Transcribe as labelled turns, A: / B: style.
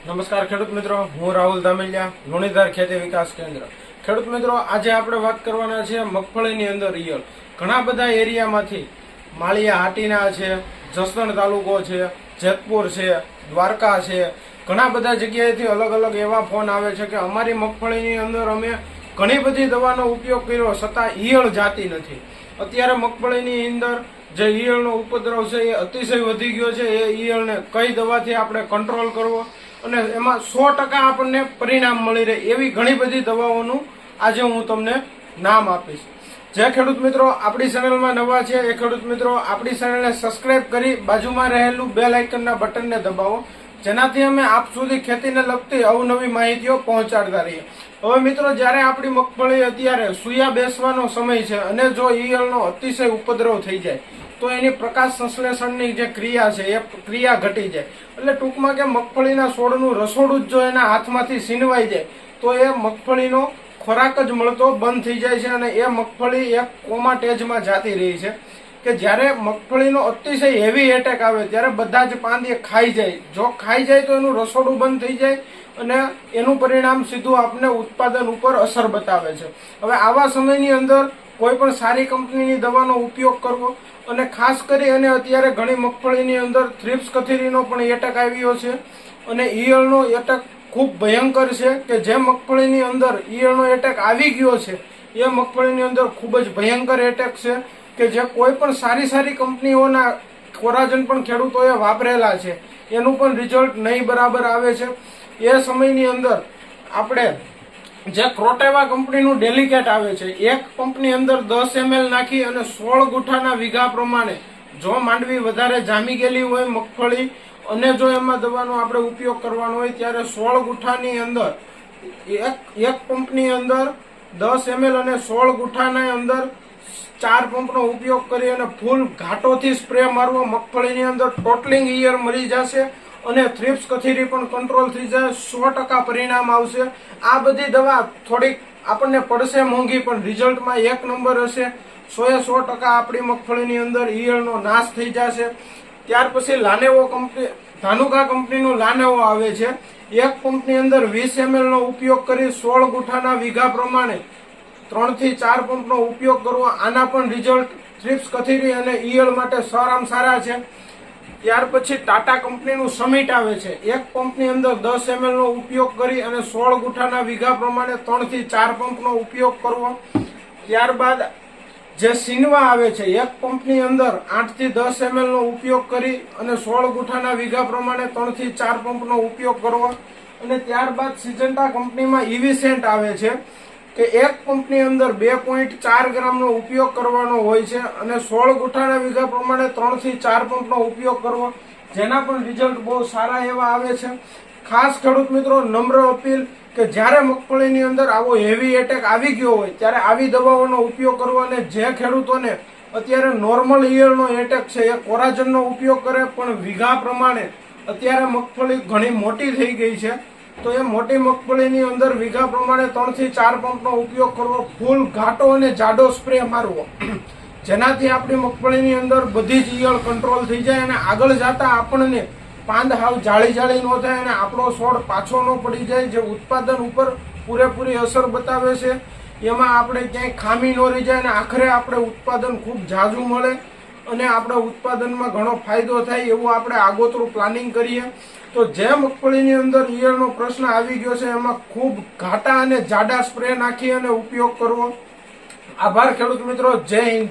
A: નમસ્કાર ખેડૂત મિત્રો, હું રાહુલ ધામેલિયા, લુણીધર ખેતી વિકાસ કેન્દ્ર. ખેડૂત મિત્રો, આજે આપણે વાત કરવાના છે મગફળીની અંદર ઈયળ. ઘણા બધા એરિયામાંથી માળિયા હાટીના છે, જસદણ તાલુકો છે, જેતપુર છે, દ્વારકા છે, ઘણા બધા જગ્યાએથી અલગ અલગ એવા ફોન આવે છે કે અમારી મગફળીની અંદર અમે ઘણી બધી દવાનો ઉપયોગ કર્યો છતાં ઈયળ જાતી નથી. અત્યારે મગફળીની અંદર જે ઈયળનો ઉપદ્રવ છે એ અતિશય વધી ગયો છે. એ ઈયળને કઈ દવાથી આપણે કંટ્રોલ કરવો અને એમાં 100% આપણને પરિણામ મળી રહે એવી ઘણી બધી દવાઓનું આજે હું તમને નામ આપીશ. જે ખેડૂત મિત્રો આપણી ચેનલમાં નવા છે એ ખેડૂત મિત્રો આપણી ચેનલને સબસ્ક્રાઇબ કરી બાજુમાં રહેલું બેલ આઇકનના બટનને દબાવો, જેનાથી અમે આપ સુધી ખેતીને લગતી અવનવી માહિતીઓ પહોંચાડતા રહીએ. હવે મિત્રો, જ્યારે આપણી મગફળી અત્યારે સૂયા બેસવાનો સમય છે અને જો ઈયળનો અતિશય ઉપદ્રવ થઈ જાય તો એની પ્રકાશ સંશ્લેષણની જે ક્રિયા છે એ ક્રિયા ઘટી જાય. એટલે ટૂંકમાં કે મગફળીના છોડનું રસોડું જ જો એના હાથમાંથી સીનવાઈ જાય તો એ મગફળીનો ખોરાક જ મળતો બંધ થઈ જાય છે અને એ મગફળી એક કોમા સ્ટેજમાં જાતી રહી છે. કે જ્યારે મગફળીનો અતિશય હેવી એટેક આવે ત્યારે બધા જ પાંદે ખાઈ જાય. જો ખાઈ જાય તો એનું રસોડું બંધ થઈ જાય અને એનું પરિણામ સીધું આપણે ઉત્પાદન ઉપર અસર બતાવે છે. હવે આવા સમયની અંદર કોઈ પણ સારી કંપનીની દવાનો ઉપયોગ કરવો અને ખાસ કરી અને અત્યારે ઘણી મગફળીની અંદર થ્રિપ્સ કથીરીનો પણ એટેક આવ્યો છે અને ઈયળનો એટેક ખૂબ ભયંકર છે. કે જે મગફળીની અંદર ઈયળનો એટેક આવી ગયો છે એ મગફળીની અંદર ખૂબ જ ભયંકર એટેક છે કે જે કોઈ પણ સારી કંપનીઓના કોરાજન પણ ખેડૂતોએ વાપરેલા છે એનું પણ રિઝલ્ટ નહીં બરાબર આવે છે. એ સમયની અંદર આપણે જે ક્રોટેવા કંપનીનું ડેલિકેટ આવે છે, એક પંપની અંદર 10 ml નાખી અને 16 ગુઠાના વીઘા પ્રમાણે જો માંડવી વધારે જામી ગયેલી હોય મગફળી અને જો એમાં દવાનો આપણે ઉપયોગ કરવાનો હોય ત્યારે 16 ગુઠાની અંદર એક પંપની અંદર 10 ml અને 16 ગુઠાના અંદર 4 પંપનો ઉપયોગ કરી અને ફૂલ ઘાટોથી સ્પ્રે મારવો. મગફળીની અંદર ટોટલિંગ ઈયળ મરી જશે અને થ્રિપ્સ કથીરી પણ કંટ્રોલ થઈ જાય. 100% પરિણામ આવશે. આ બધી દવા થોડીક આપણને પડશે મોંઘી પણ રિઝલ્ટમાં એક નંબર હશે. 100% આપણી મગફળીની અંદર ઈયળનો નાશ થઈ જશે. ત્યાર પછી લાનેવો કંપની, ધાનુકા કંપનીનું લાનેવો આવે છે. એક પંપની અંદર 20 ml નો ઉપયોગ કરી 16 ગુઠાના વીઘા પ્રમાણે 3 થી 4 પંપનો ઉપયોગ કરવો. આના પણ રિઝલ્ટ થ્રિપ્સ કથીરી અને ઈયળ માટે સારામાં સારા છે. ત્યાર પછી ટાટા કંપનીનું સમિટ આવે છે. એક પંપની અંદર 10 ml નો ઉપયોગ કરી અને 16 ગુઠાના વીઘા પ્રમાણે 3 થી 4 પંપનો ઉપયોગ કરવો. ત્યારબાદ જે સિનવા આવે છે, એક પંપની અંદર 8 થી 10 ml નો ઉપયોગ કરી અને 16 ગુઠાના વીઘા પ્રમાણે 3 થી 4 પંપનો ઉપયોગ કરવો. અને ત્યારબાદ સિજન્ટા કંપનીમાં ઇવીસેન્ટ આવે છે કે એક પંપની અંદર 2.4 ગ્રામનો ઉપયોગ કરવાનો હોય છે અને 16 ગુઠાના વીઘા પ્રમાણે 3 થી 4 પંપનો ઉપયોગ કરવો, જેના પણ રિઝલ્ટ બહુ સારા એવા આવે છે. ખાસ ખેડૂત મિત્રો, નમ્ર અપીલ કે જ્યારે મગફળીની અંદર આવો હેવી એટેક આવી ગયો હોય ત્યારે આવી દવાઓનો ઉપયોગ કરવો. અને જે ખેડૂતોને અત્યારે નોર્મલ ઈયળનો એટેક છે એ કોરાજનનો ઉપયોગ કરે પણ વીઘા પ્રમાણે અત્યારે મગફળી ઘણી મોટી થઈ ગઈ છે તો એ મોટી મગફળીની અંદર વીઘા પ્રમાણે 3 થી 4 પંપનો ઉપયોગ કરવો. ફૂલ ઘાટો અને જાડો સ્પ્રે મારવો, જેનાથી આપણી મગફળીની અંદર બધી જ ઈયળ કંટ્રોલ થઈ જાય અને આગળ જતા આપણને પાંદ હાવ જાળી ન થાય અને આપણો છોડ પાછો ન પડી જાય. જે ઉત્પાદન ઉપર પૂરેપૂરી અસર બતાવે છે એમાં આપણે ક્યાંય ખામી ન રહી જાય અને આખરે આપણે ઉત્પાદન ખૂબ ઝાઝું મળે અને આપણા ઉત્પાદનમાં ઘણો ફાયદો થાય એવું આપણે આગોતરું પ્લાનિંગ કરીએ. તો જે મગફળીની અંદર ઈયળનો પ્રશ્ન આવી ગયો છે એમાં ખૂબ ઘાટા અને જાડા સ્પ્રે નાખી અને ઉપયોગ કરવો. આભાર ખેડૂત મિત્રો. જય હિન્દ.